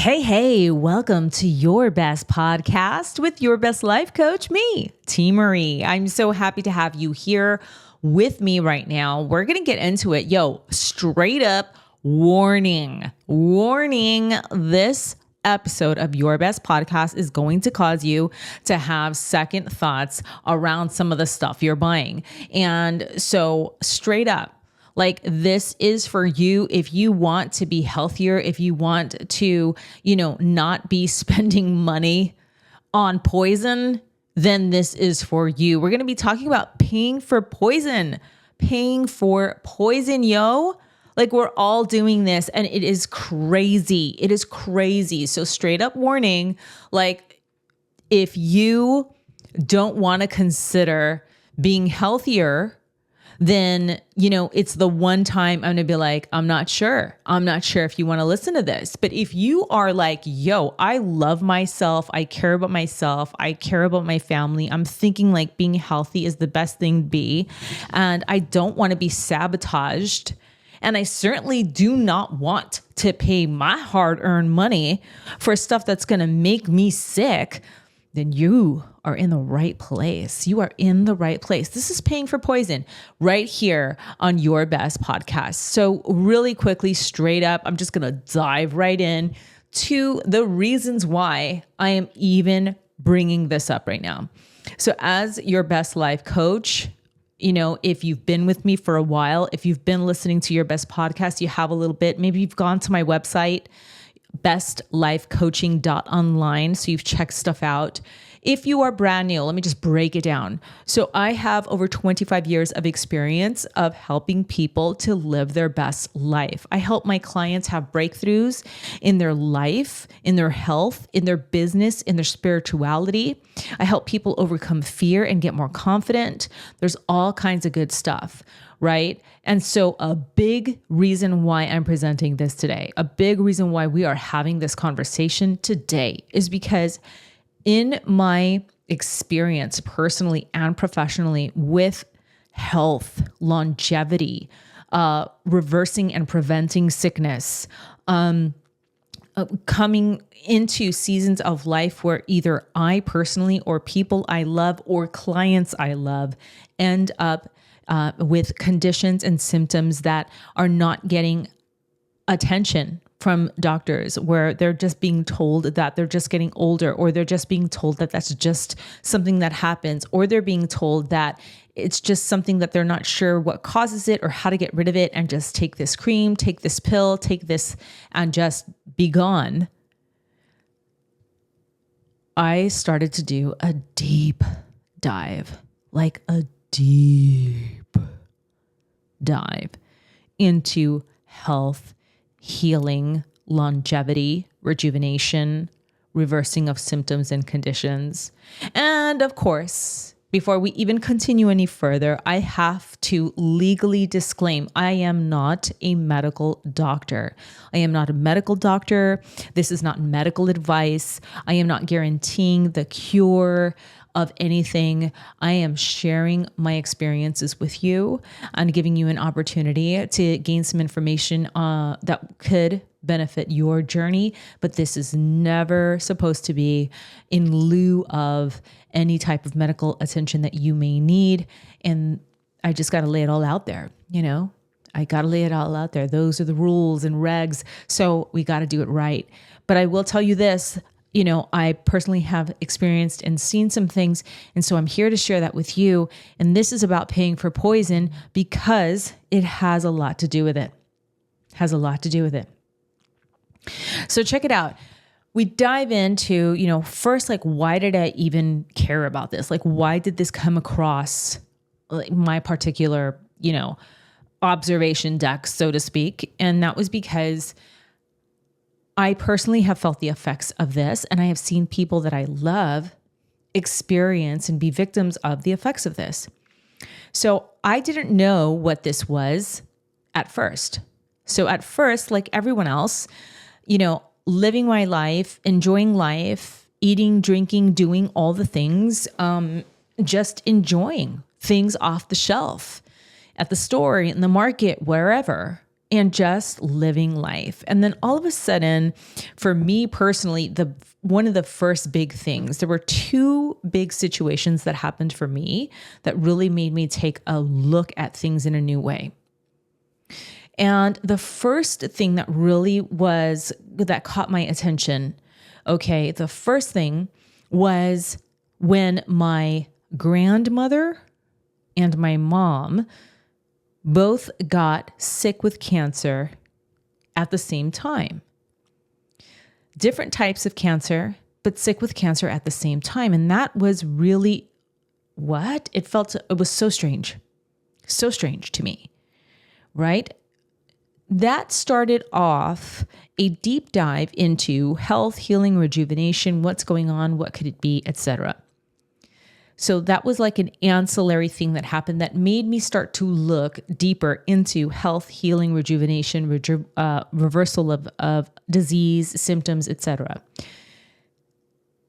Hey, welcome to Your Best Podcast with your best life coach, me, Teemaree. I'm so happy to have you here with me right now. We're going to get into it. Straight up warning. This episode of Your Best Podcast is going to cause you to have second thoughts around some of the stuff you're buying. And so straight up, this is for you if you want to be healthier, if you want to, not be spending money on poison, then this is for you. We're going to be talking about paying for poison, yo. We're all doing this and it is crazy. So straight up warning, if you don't want to consider being healthier, then, it's the one time I'm going to be like, I'm not sure if you want to listen to this. But if you are like, I love myself, I care about myself, I care about my family, I'm thinking being healthy is the best thing to be, and I don't want to be sabotaged, and I certainly do not want to pay my hard-earned money for stuff that's going to make me sick, then you are in the right place. You are in the right place. This is Paying for Poison right here on Your Best Podcast. So really quickly, straight up, I'm just going to dive right in to the reasons why I am even bringing this up right now. So as your best life coach, if you've been with me for a while, if you've been listening to Your Best Podcast, you have a little bit, maybe you've gone to my website, bestlifecoaching.online. So you've checked stuff out. If you are brand new, let me just break it down. So I have over 25 years of experience of helping people to live their best life. I help my clients have breakthroughs in their life, in their health, in their business, in their spirituality. I help people overcome fear and get more confident. There's all kinds of good stuff, right? And so a big reason why I'm presenting this today, a big reason why we are having this conversation today is because in my experience personally and professionally with health, longevity, reversing and preventing sickness, coming into seasons of life where either I personally or people I love or clients I love end up with conditions and symptoms that are not getting attention from doctors, where they're just being told that they're just getting older, or they're just being told that that's just something that happens, or they're being told that it's just something that they're not sure what causes it or how to get rid of it, and just take this cream, take this pill, take this and just be gone. I started to do a deep dive, into health, healing, longevity, rejuvenation, reversing of symptoms and conditions. And of course, before we even continue any further, I have to legally disclaim, I am not a medical doctor. I am not a medical doctor. This is not medical advice. I am not guaranteeing the cure of anything. I am sharing my experiences with you and giving you an opportunity to gain some information that could benefit your journey. But this is never supposed to be in lieu of any type of medical attention that you may need. And I just got to lay it all out there. I got to lay it all out there. Those are the rules and regs. So we got to do it right. But I will tell you this, I personally have experienced and seen some things. And so I'm here to share that with you. And this is about paying for poison because it has a lot to do with it. So check it out. We dive into, first, why did I even care about this? Why did this come across my particular, observation deck, so to speak? And that was because I personally have felt the effects of this, and I have seen people that I love experience and be victims of the effects of this. So I didn't know what this was at first. So at first, like everyone else, living my life, enjoying life, eating, drinking, doing all the things, just enjoying things off the shelf, at the store, in the market, wherever. and just living life. And then all of a sudden, for me personally, one of the first big things, there were two big situations that happened for me that really made me take a look at things in a new way. And the first thing that caught my attention, okay, the first thing was when my grandmother and my mom both got sick with cancer at the same time. Different types of cancer, but sick with cancer at the same time. And that was really it was so strange to me, right? That started off a deep dive into health, healing, rejuvenation, what's going on, what could it be, etc. So that was like an ancillary thing that happened that made me start to look deeper into health, healing, rejuvenation, reversal of disease, symptoms, etc.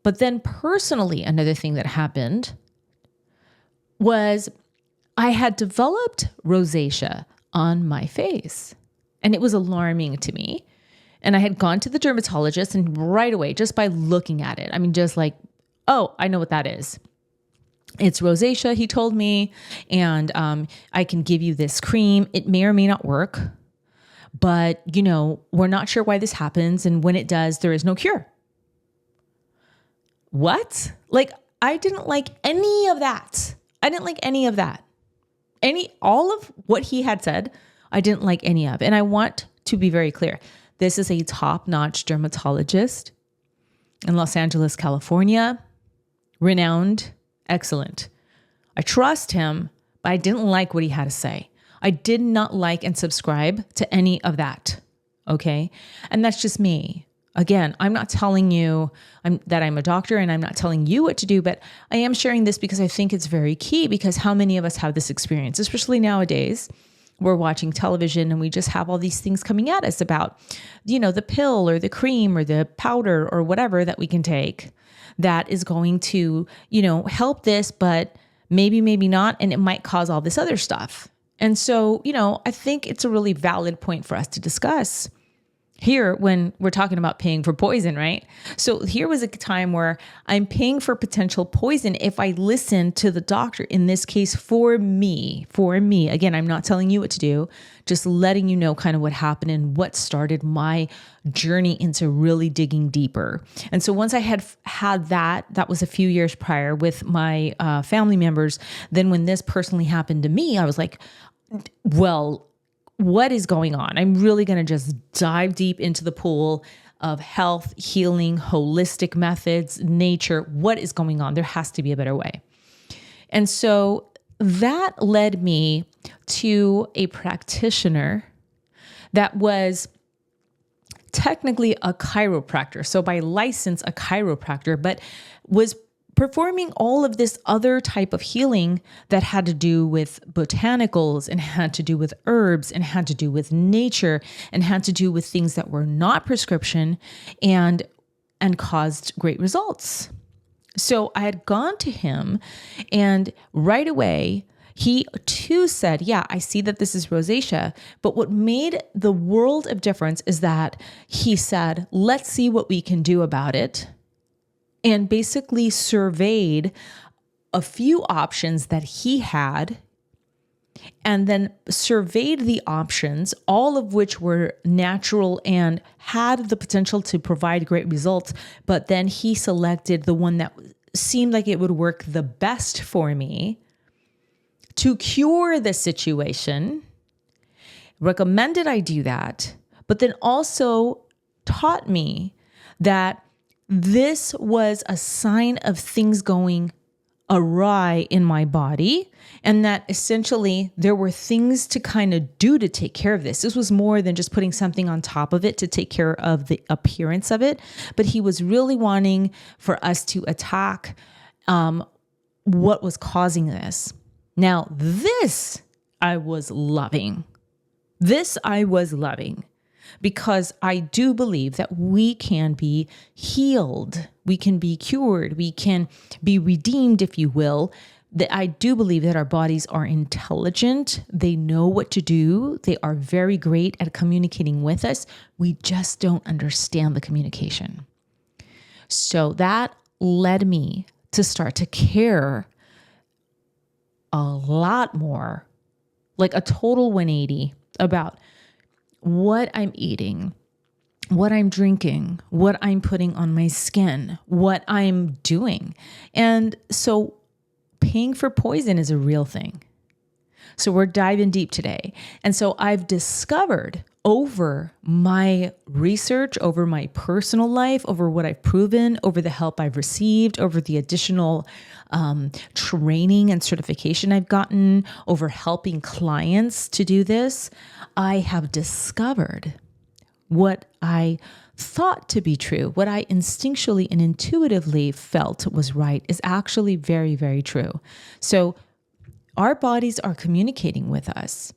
But then personally, another thing that happened was I had developed rosacea on my face, and it was alarming to me. And I had gone to the dermatologist, and right away, just by looking at it, I mean, just like, oh, I know what that is. It's rosacea, he told me, and I can give you this cream. It may or may not work, but, we're not sure why this happens. And when it does, there is no cure. What? Like, I didn't like any of that. All of what he had said, I didn't like any of. And I want to be very clear. This is a top-notch dermatologist in Los Angeles, California, renowned, excellent. I trust him, but I didn't like what he had to say. I did not like and subscribe to any of that. Okay. And that's just me. Again, I'm not telling you that I'm a doctor, and I'm not telling you what to do, but I am sharing this because I think it's very key, because how many of us have this experience, especially nowadays? We're watching television and we just have all these things coming at us about, the pill or the cream or the powder or whatever that we can take that is going to, help this, but maybe not. And it might cause all this other stuff. And so, I think it's a really valid point for us to discuss here when we're talking about paying for poison, right? So here was a time where I'm paying for potential poison if I listen to the doctor, in this case, for me. Again, I'm not telling you what to do, just letting you know kind of what happened and what started my journey into really digging deeper. And so once I had that was a few years prior with my family members. Then when this personally happened to me, I was like, well, what is going on? I'm really going to just dive deep into the pool of health, healing, holistic methods, nature. What is going on? There has to be a better way. And so that led me to a practitioner that was technically a chiropractor. So by license, a chiropractor, but was performing all of this other type of healing that had to do with botanicals and had to do with herbs and had to do with nature and had to do with things that were not prescription and caused great results. So I had gone to him, and right away, he too said, yeah, I see that this is rosacea. But what made the world of difference is that he said, let's see what we can do about it. And basically surveyed a few options that he had, and then surveyed the options, all of which were natural and had the potential to provide great results. But then he selected the one that seemed like it would work the best for me to cure the situation, recommended I do that, but then also taught me that this was a sign of things going awry in my body, and that essentially there were things to kind of do to take care of this. This was more than just putting something on top of it to take care of the appearance of it, but he was really wanting for us to attack what was causing this. Now, this I was loving. Because I do believe that we can be healed, we can be cured, we can be redeemed, if you will, that I do believe that our bodies are intelligent. They know what to do. They are very great at communicating with us. We just don't understand the communication. So that led me to start to care a lot more, like a total 180 about what I'm eating, what I'm drinking, what I'm putting on my skin, what I'm doing. And so paying for poison is a real thing. So we're diving deep today. And so I've discovered over my research, over my personal life, over what I've proven, over the help I've received, over the additional training and certification I've gotten, over helping clients to do this, I have discovered what I thought to be true, what I instinctually and intuitively felt was right is actually very, very true. So our bodies are communicating with us,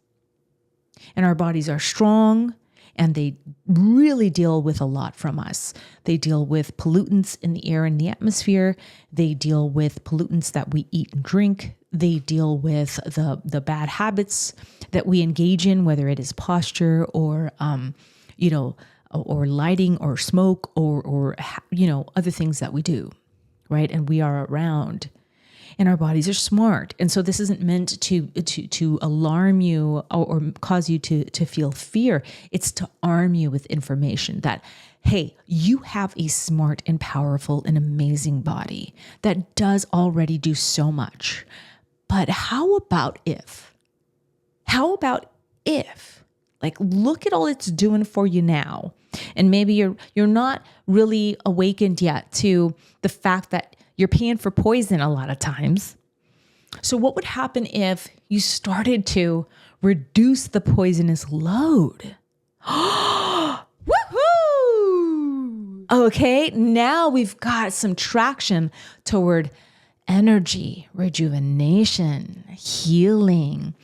and our bodies are strong, and they really deal with a lot from us. They deal with pollutants in the air and the atmosphere. They deal with pollutants that we eat and drink. They deal with the bad habits that we engage in, whether it is posture or, or lighting or smoke or other things that we do, right? And we are around. And our bodies are smart. And so this isn't meant to alarm you or cause you to feel fear. It's to arm you with information that, hey, you have a smart and powerful and amazing body that does already do so much. But how about if? How about if? Like, look at all it's doing for you now. And maybe you're not really awakened yet to the fact that you're paying for poison a lot of times. So what would happen if you started to reduce the poisonous load? Woohoo! Okay, now we've got some traction toward energy, rejuvenation, healing,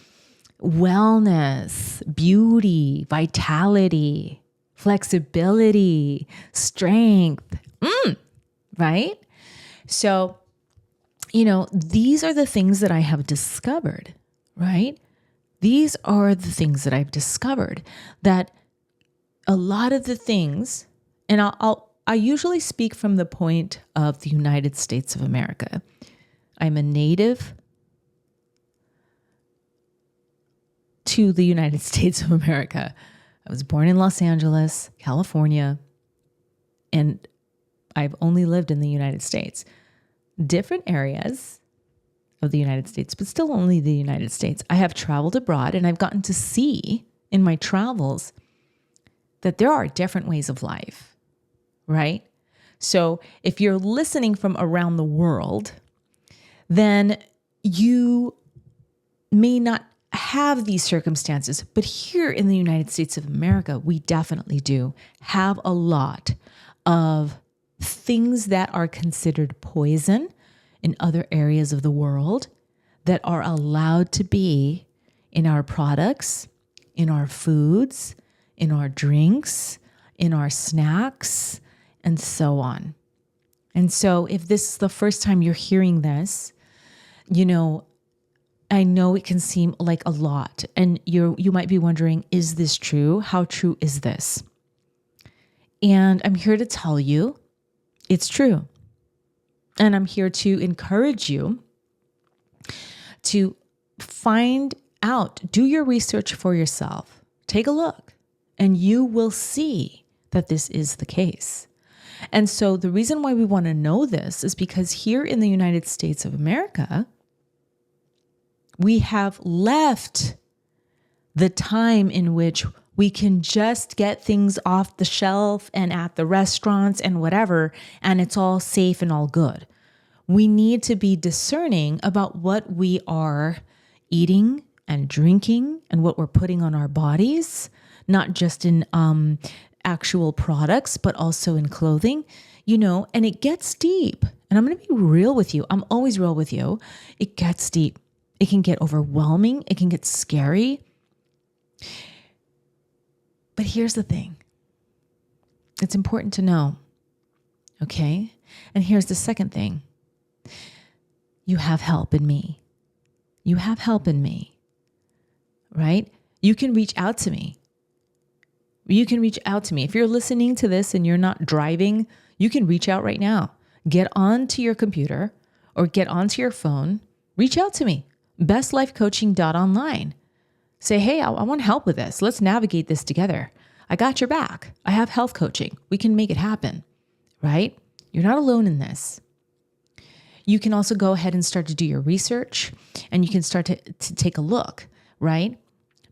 wellness, beauty, vitality, flexibility, strength, right? So, these are the things that I have discovered, right? These are the things that I've discovered, that a lot of the things, and I usually speak from the point of the United States of America. I'm a native to the United States of America. I was born in Los Angeles, California, and I've only lived in the United States. Different areas of the United States, but still only the United States. I have traveled abroad, and I've gotten to see in my travels that there are different ways of life, right? So if you're listening from around the world, then you may not have these circumstances, but here in the United States of America, we definitely do have a lot of things that are considered poison in other areas of the world that are allowed to be in our products, in our foods, in our drinks, in our snacks, and so on. And so if this is the first time you're hearing this, I know it can seem like a lot, and you might be wondering, is this true? How true is this? And I'm here to tell you it's true. And I'm here to encourage you to find out, do your research for yourself. Take a look, and you will see that this is the case. And so the reason why we want to know this is because here in the United States of America, we have left the time in which we can just get things off the shelf and at the restaurants and whatever, and it's all safe and all good. We need to be discerning about what we are eating and drinking and what we're putting on our bodies, not just in actual products, but also in clothing, and it gets deep. And I'm going to be real with you. I'm always real with you. It gets deep. It can get overwhelming. It can get scary. But here's the thing. It's important to know, okay? And here's the second thing. You have help in me. You have help in me, right? You can reach out to me. You can reach out to me. If you're listening to this and you're not driving, you can reach out right now. Get onto your computer or get onto your phone. Reach out to me. bestlifecoaching.online. Say, hey, I want help with this. Let's navigate this together. I got your back. I have health coaching. We can make it happen, right? You're not alone in this. You can also go ahead and start to do your research, and you can start to take a look, right?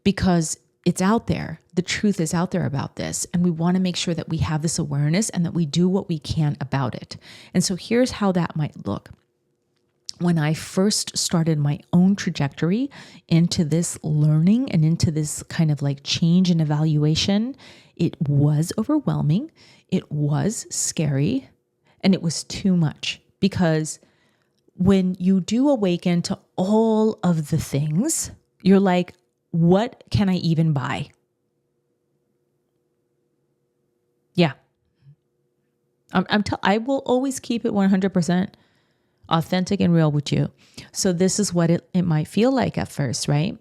Because it's out there. The truth is out there about this. And we want to make sure that we have this awareness and that we do what we can about it. And so here's how that might look. When I first started my own trajectory into this learning and into this kind of like change and evaluation, it was overwhelming. It was scary, and it was too much, because when you do awaken to all of the things, you're like, what can I even buy? Yeah. I will always keep it 100% authentic and real with you. So this is what it might feel like at first, right?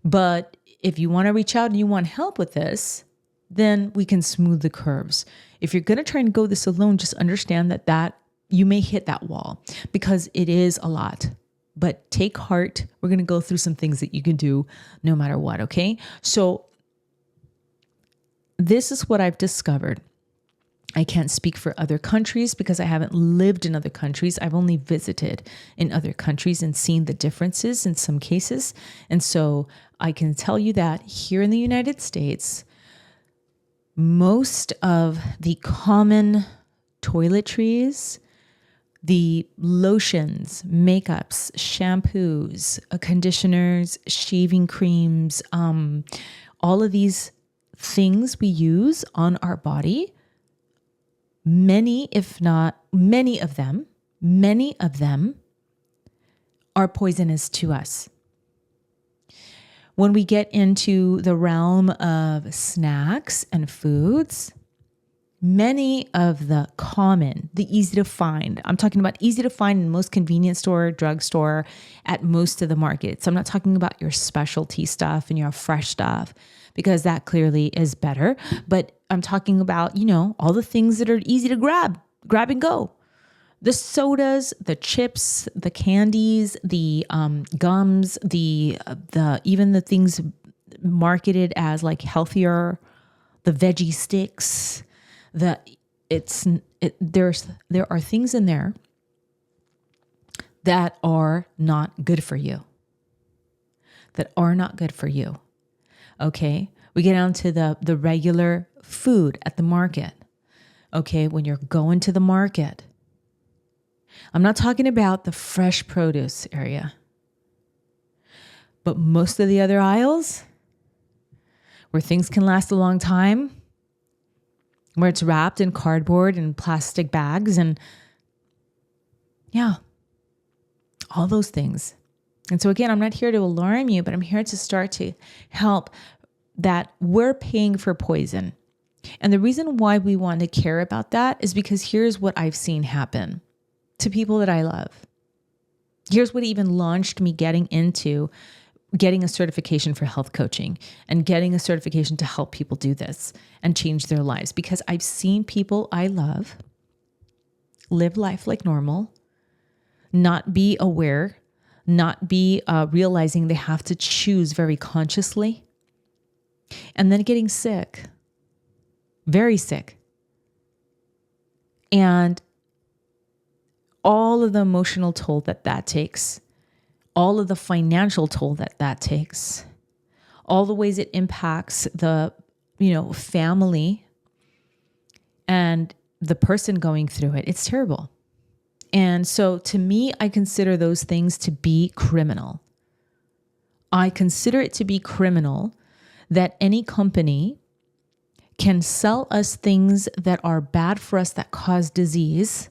But if you want to reach out and you want help with this, then we can smooth the curves. If you're going to try and go this alone, just understand that you may hit that wall, because it is a lot. But take heart. We're going to go through some things that you can do no matter what, okay? So this is what I've discovered. I can't speak for other countries because I haven't lived in other countries. I've only visited in other countries and seen the differences in some cases. And so I can tell you that here in the United States, most of the common toiletries, the lotions, makeups, shampoos, conditioners, shaving creams, all of these things we use on our body, many, if not many of them are poisonous to us. When we get into the realm of snacks and foods, many of the common, the easy to find, I'm talking about easy to find in most convenience store, drugstore, at most of the markets. I'm not talking about your specialty stuff and your fresh stuff, because that clearly is better. But I'm talking about, all the things that are easy to grab and go. The sodas, the chips, the candies, the gums, the even the things marketed as like healthier, the veggie sticks. There are things in there that are not good for you. Okay, we get down to the regular food at the market. Okay, when you're going to the market, I'm not talking about the fresh produce area, but most of the other aisles where things can last a long time, where it's wrapped in cardboard and plastic bags and all those things. And so again, I'm not here to alarm you, but I'm here to start to help that we're paying for poison. And the reason why we want to care about that is because here's what I've seen happen to people that I love. Here's what even launched me getting a certification for health coaching and getting a certification to help people do this and change their lives, because I've seen people I love live life like normal, not be aware, not be realizing they have to choose very consciously, and then getting sick, very sick. And all of the emotional toll that takes, all of the financial toll that takes, all the ways it impacts the, family and the person going through it. It's terrible. And so to me, I consider those things to be criminal. I consider it to be criminal that any company can sell us things that are bad for us, that cause disease,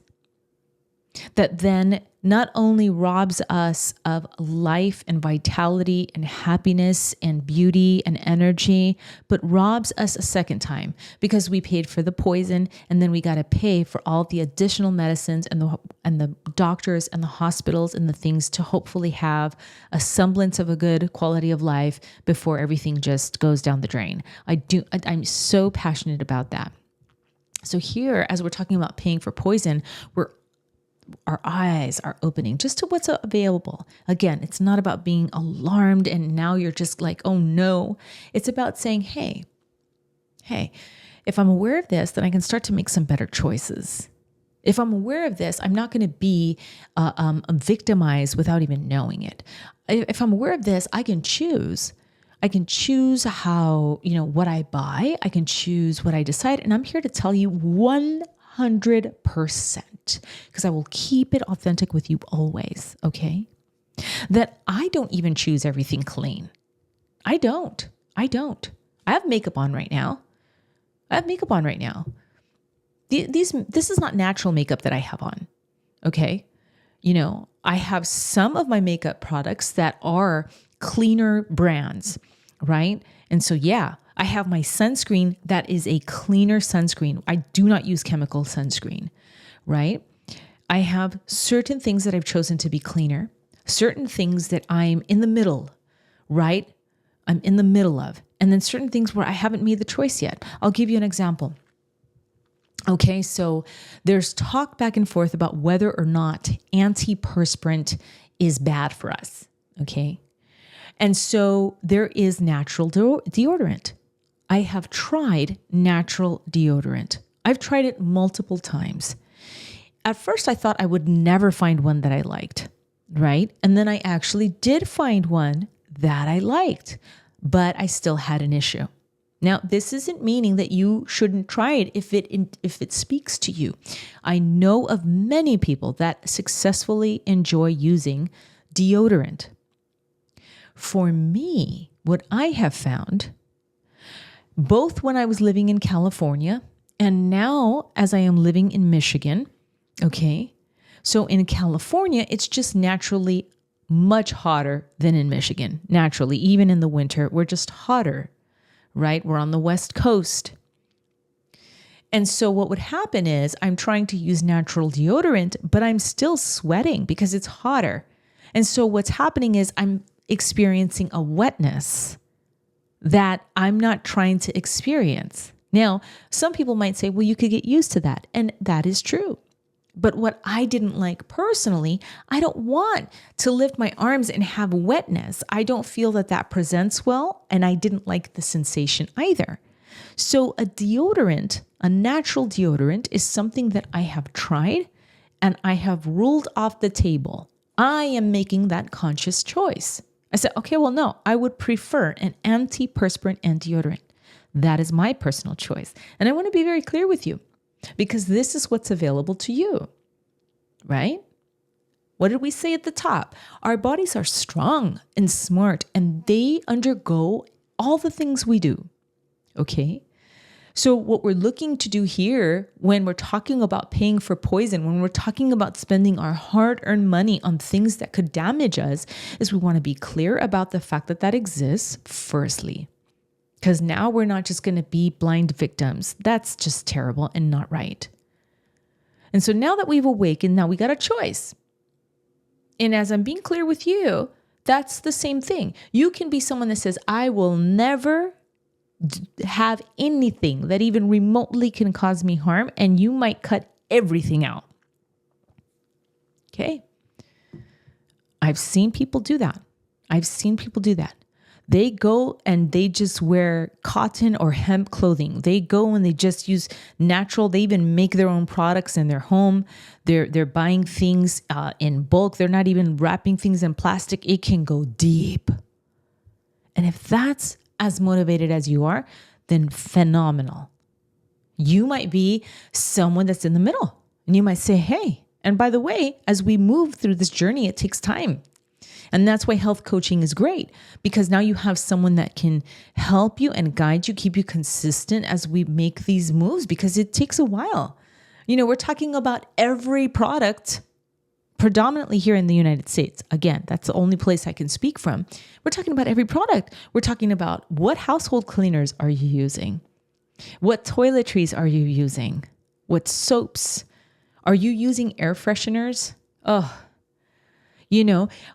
that then not only robs us of life and vitality and happiness and beauty and energy, but robs us a second time because we paid for the poison and then we got to pay for all the additional medicines and the doctors and the hospitals and the things to hopefully have a semblance of a good quality of life before everything just goes down the drain. I'm so passionate about that. So here, as we're talking about paying for poison, our eyes are opening just to what's available. Again, it's not about being alarmed and now you're just like, oh no. It's about saying, hey, if I'm aware of this, then I can start to make some better choices. If I'm aware of this, I'm not going to be victimized without even knowing it. If I'm aware of this, I can choose. I can choose how, what I buy. I can choose what I decide. And I'm here to tell you 100%, because I will keep it authentic with you always, okay? That I don't even choose everything clean. I don't. I have makeup on right now. This is not natural makeup that I have on, okay? I have some of my makeup products that are cleaner brands, right? And so, yeah, I have my sunscreen that is a cleaner sunscreen. I do not use chemical sunscreen, right? I have certain things that I've chosen to be cleaner, certain things that I'm in the middle, right? I'm in the middle of, and then certain things where I haven't made the choice yet. I'll give you an example. Okay, so there's talk back and forth about whether or not antiperspirant is bad for us, okay? And so there is natural deodorant. I have tried natural deodorant. I've tried it multiple times. At first, I thought I would never find one that I liked, right? And then I actually did find one that I liked, but I still had an issue. Now, this isn't meaning that you shouldn't try it if it speaks to you. I know of many people that successfully enjoy using deodorant. For me, what I have found, both when I was living in California and now as I am living in Michigan, okay? So in California, it's just naturally much hotter than in Michigan. Naturally, even in the winter, we're just hotter, right? We're on the West Coast. And so what would happen is I'm trying to use natural deodorant, but I'm still sweating because it's hotter. And so what's happening is I'm experiencing a wetness that I'm not trying to experience. Now, some people might say, well, you could get used to that. And that is true. But what I didn't like personally, I don't want to lift my arms and have wetness. I don't feel that that presents well, and I didn't like the sensation either. So a deodorant, a natural deodorant, is something that I have tried and I have ruled off the table. I am making that conscious choice. I said, okay, well, no, I would prefer an antiperspirant and deodorant. That is my personal choice. And I want to be very clear with you, because this is what's available to you, right? What did we say at the top? Our bodies are strong and smart, and they undergo all the things we do, okay? So what we're looking to do here when we're talking about paying for poison, when we're talking about spending our hard-earned money on things that could damage us, is we want to be clear about the fact that that exists firstly. Because now we're not just going to be blind victims. That's just terrible and not right. And so now that we've awakened, now we got a choice. And as I'm being clear with you, that's the same thing. You can be someone that says, I will never have anything that even remotely can cause me harm, and you might cut everything out. Okay. I've seen people do that. They go and they just wear cotton or hemp clothing. They go and they just use natural. They even make their own products in their home. They're buying things in bulk. They're not even wrapping things in plastic. It can go deep. And if that's as motivated as you are, then phenomenal. You might be someone that's in the middle, and you might say, hey, and by the way, as we move through this journey, it takes time. And that's why health coaching is great, because now you have someone that can help you and guide you, keep you consistent as we make these moves, because it takes a while. We're talking about every product predominantly here in the United States. Again, that's the only place I can speak from. We're talking about every product. We're talking about what household cleaners are you using? What toiletries are you using? What soaps? Are you using air fresheners? Oh,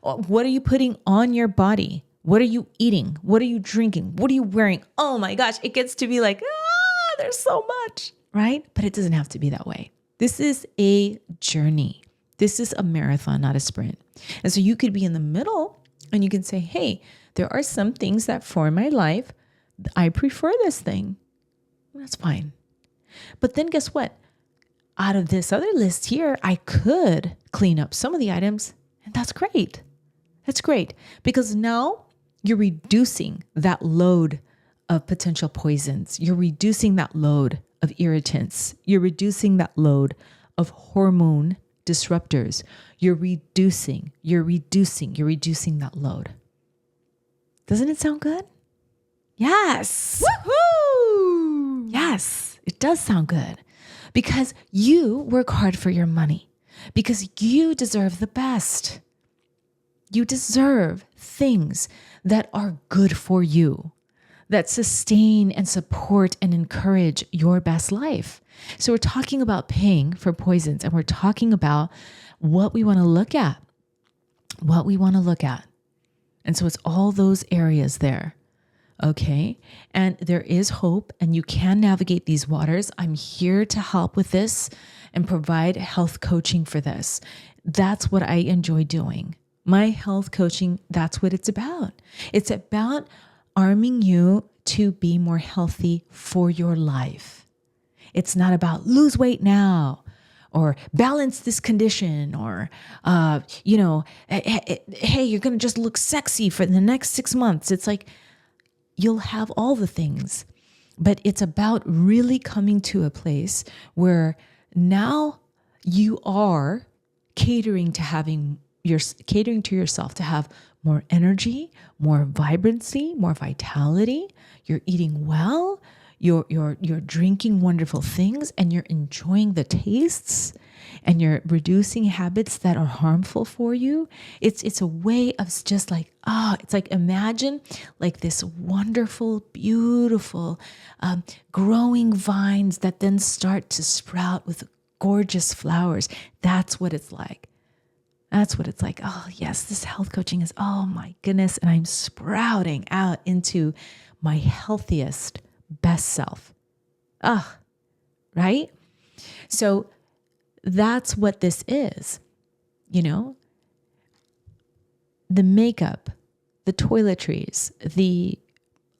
what are you putting on your body? What are you eating? What are you drinking? What are you wearing? Oh my gosh, it gets to be like, there's so much, right? But it doesn't have to be that way. This is a journey. This is a marathon, not a sprint. And so you could be in the middle and you can say, hey, there are some things that for my life, I prefer this thing. That's fine. But then guess what? Out of this other list here, I could clean up some of the items, and that's great. That's great because now you're reducing that load of potential poisons. You're reducing that load of irritants. You're reducing that load of hormone disruptors. You're reducing that load. Doesn't it sound good? Yes. Woohoo! Yes, it does sound good because you work hard for your money because you deserve the best. You deserve things that are good for you, that sustain and support and encourage your best life. So we're talking about paying for poisons and we're talking about what we want to look at, And so it's all those areas there. Okay. And there is hope and you can navigate these waters. I'm here to help with this and provide health coaching for this. That's what I enjoy doing. My health coaching, that's what it's about. It's about arming you to be more healthy for your life. It's not about lose weight now or balance this condition or, hey, you're going to just look sexy for the next 6 months. It's like, you'll have all the things, but it's about really coming to a place where now you are catering to yourself to have more energy, more vibrancy, more vitality. You're eating well, you're drinking wonderful things, and you're enjoying the tastes, and you're reducing habits that are harmful for you. It's a way of just like, it's like imagine like this wonderful, beautiful, growing vines that then start to sprout with gorgeous flowers. That's what it's like. That's what it's like. Oh, yes, this health coaching is, oh my goodness. And I'm sprouting out into my healthiest, best self. Right? So that's what this is, the makeup, the toiletries, the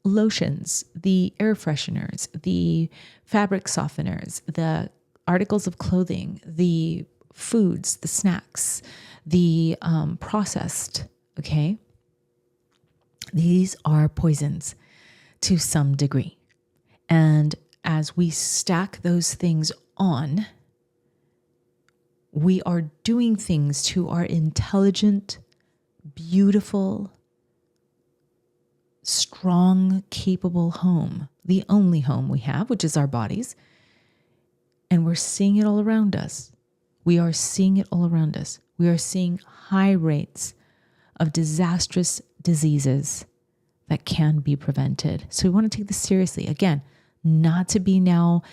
lotions, the air fresheners, the fabric softeners, the articles of clothing, the foods, the snacks, the processed, okay? These are poisons to some degree. And as we stack those things on, we are doing things to our intelligent, beautiful, strong, capable home, the only home we have, which is our bodies. And we're seeing it all around us. We are seeing it all around us. We are seeing high rates of disastrous diseases that can be prevented. So we want to take this seriously. Again, not to be now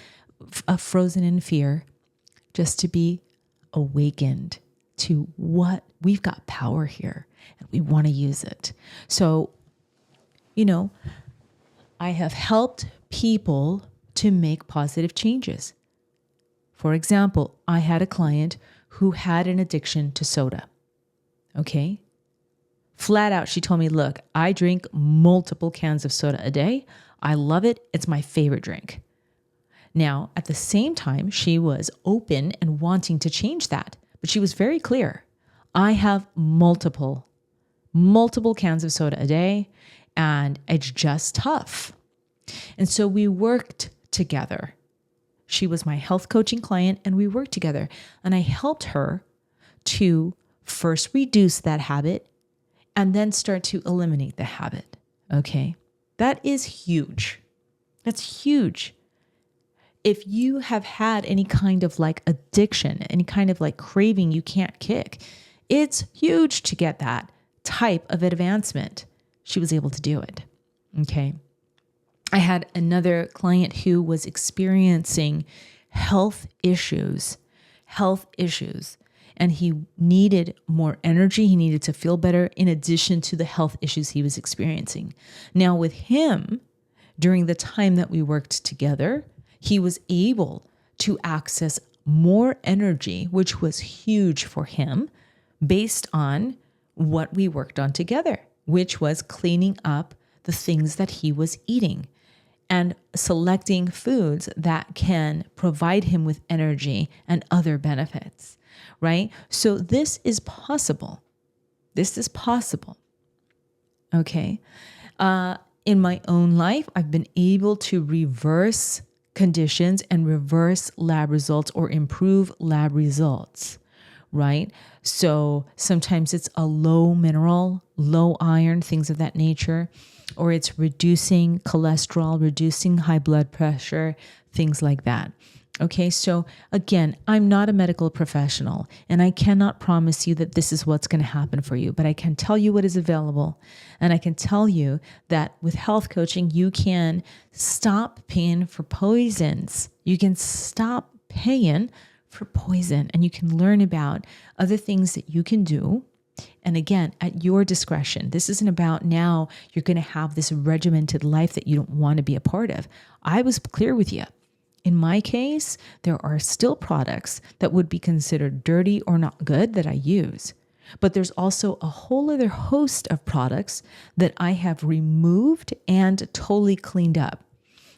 frozen in fear, just to be awakened to what we've got power here and we want to use it. So, I have helped people to make positive changes. For example, I had a client who had an addiction to soda. Okay. Flat out, she told me, look, I drink multiple cans of soda a day. I love it. It's my favorite drink. Now, at the same time, she was open and wanting to change that, but she was very clear. I have multiple cans of soda a day, and it's just tough. And so we worked together. She was my health coaching client, and we worked together, and I helped her to first reduce that habit and then start to eliminate the habit. Okay. That is huge. That's huge. If you have had any kind of like addiction, any kind of like craving you can't kick, It's huge to get that type of advancement. She was able to do it. Okay. I had another client who was experiencing health issues, and he needed more energy. He needed to feel better in addition to the health issues he was experiencing. Now with him, during the time that we worked together, he was able to access more energy, which was huge for him based on what we worked on together, which was cleaning up the things that he was eating and selecting foods that can provide him with energy and other benefits, right? So this is possible. This is possible. Okay. In my own life, I've been able to reverse conditions and reverse lab results or improve lab results, right? So sometimes it's a low mineral, low iron, things of that nature, or it's reducing cholesterol, reducing high blood pressure, things like that. Okay, so again, I'm not a medical professional and I cannot promise you that this is what's going to happen for you, but I can tell you what is available. And I can tell you that with health coaching, you can stop paying for poisons. You can stop paying for poison and you can learn about other things that you can do. And again, at your discretion. This isn't about now you're going to have this regimented life that you don't want to be a part of. I was clear with you. In my case, there are still products that would be considered dirty or not good that I use. But there's also a whole other host of products that I have removed and totally cleaned up.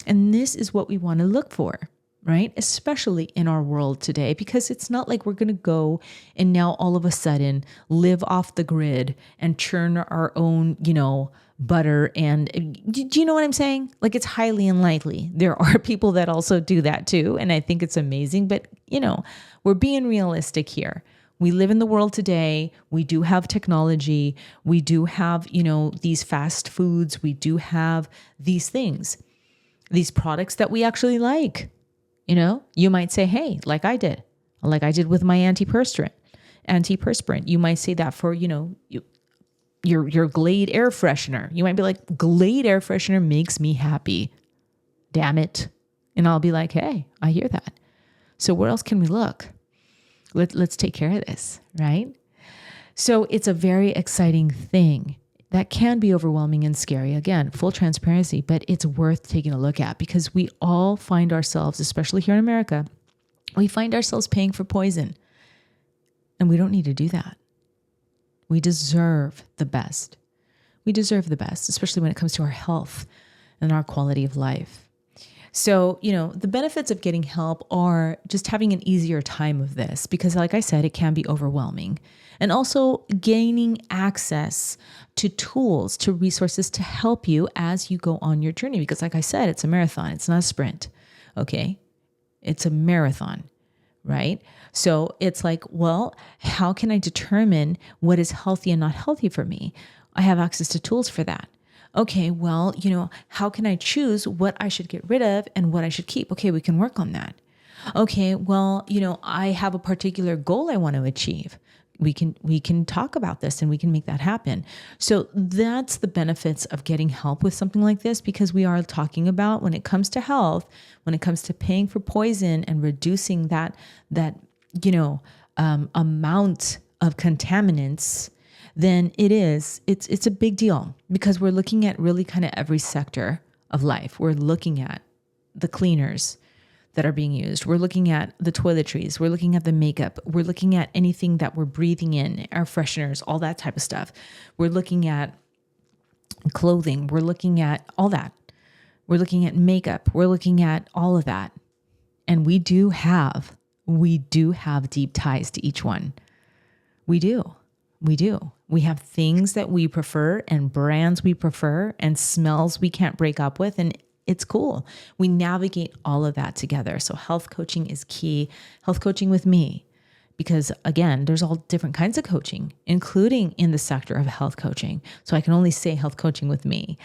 And this is what we want to look for, right? Especially in our world today, because it's not like we're going to go and now all of a sudden live off the grid and churn our own, butter. And do you know what I'm saying? Like, it's highly unlikely. There are people that also do that too. And I think it's amazing, but we're being realistic here. We live in the world today. We do have technology. We do have, these fast foods. We do have these things, these products that we actually like. You might say, hey, like I did with my antiperspirant. You might say that for, your Glade air freshener. You might be like, Glade air freshener makes me happy. Damn it. And I'll be like, hey, I hear that. So where else can we look? Let's take care of this, right? So it's a very exciting thing that can be overwhelming and scary. Again, full transparency, but it's worth taking a look at because we all find ourselves, especially here in America, we find ourselves paying for poison. And we don't need to do that. We deserve the best. We deserve the best, especially when it comes to our health and our quality of life. So, the benefits of getting help are just having an easier time of this because, like I said, it can be overwhelming. And also gaining access to tools, to resources to help you as you go on your journey. Because like I said, it's a marathon. It's not a sprint. Okay. It's a marathon, right? So it's like, well, how can I determine what is healthy and not healthy for me? I have access to tools for that. Okay, well, how can I choose what I should get rid of and what I should keep? Okay, we can work on that. Okay, well, I have a particular goal I want to achieve. We can talk about this and we can make that happen. So that's the benefits of getting help with something like this, because we are talking about when it comes to health, when it comes to paying for poison and reducing that amount of contaminants, then it's a big deal because we're looking at really kind of every sector of life. We're looking at the cleaners that are being used. We're looking at the toiletries. We're looking at the makeup. We're looking at anything that we're breathing in, our fresheners, all that type of stuff. We're looking at clothing. We're looking at all that. We're looking at makeup. We're looking at all of that. And we do have deep ties to each one. We do. We have things that we prefer and brands we prefer and smells we can't break up with. And it's cool. We navigate all of that together. So health coaching is key. Health coaching with me, because again, there's all different kinds of coaching, including in the sector of health coaching. So I can only say health coaching with me,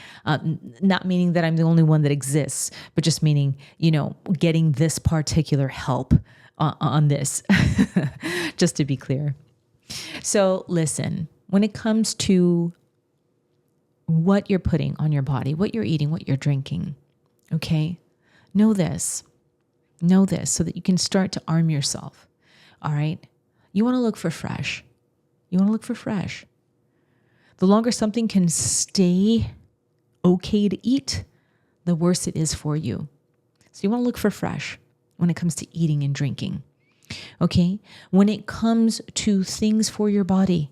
not meaning that I'm the only one that exists, but just meaning, getting this particular help on this, just to be clear. So listen, when it comes to what you're putting on your body, what you're eating, what you're drinking, okay, know this so that you can start to arm yourself. All right. You want to look for fresh. The longer something can stay okay to eat, the worse it is for you. So you want to look for fresh when it comes to eating and drinking. Okay. When it comes to things for your body,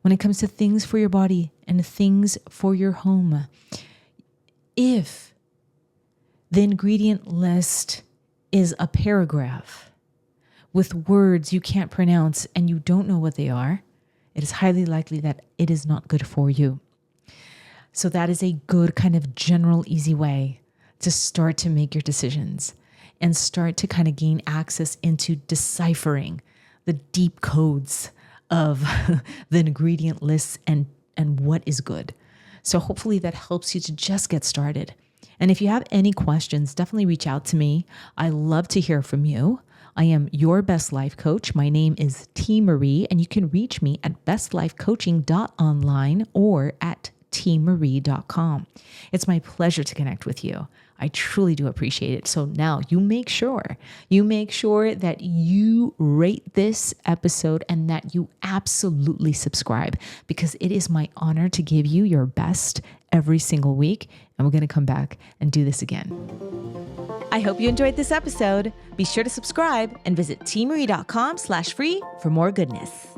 and things for your home, if the ingredient list is a paragraph with words you can't pronounce and you don't know what they are, it is highly likely that it is not good for you. So that is a good kind of general, easy way to start to make your decisions and start to kind of gain access into deciphering the deep codes of the ingredient lists and what is good. So hopefully that helps you to just get started. And if you have any questions, definitely reach out to me. I love to hear from you. I am your best life coach. My name is Teemaree, and you can reach me at bestlifecoaching.online or at teemaree.com. It's my pleasure to connect with you. I truly do appreciate it. So now you make sure that you rate this episode and that you absolutely subscribe, because it is my honor to give you your best every single week. And we're going to come back and do this again. I hope you enjoyed this episode. Be sure to subscribe and visit teemaree.com/free for more goodness.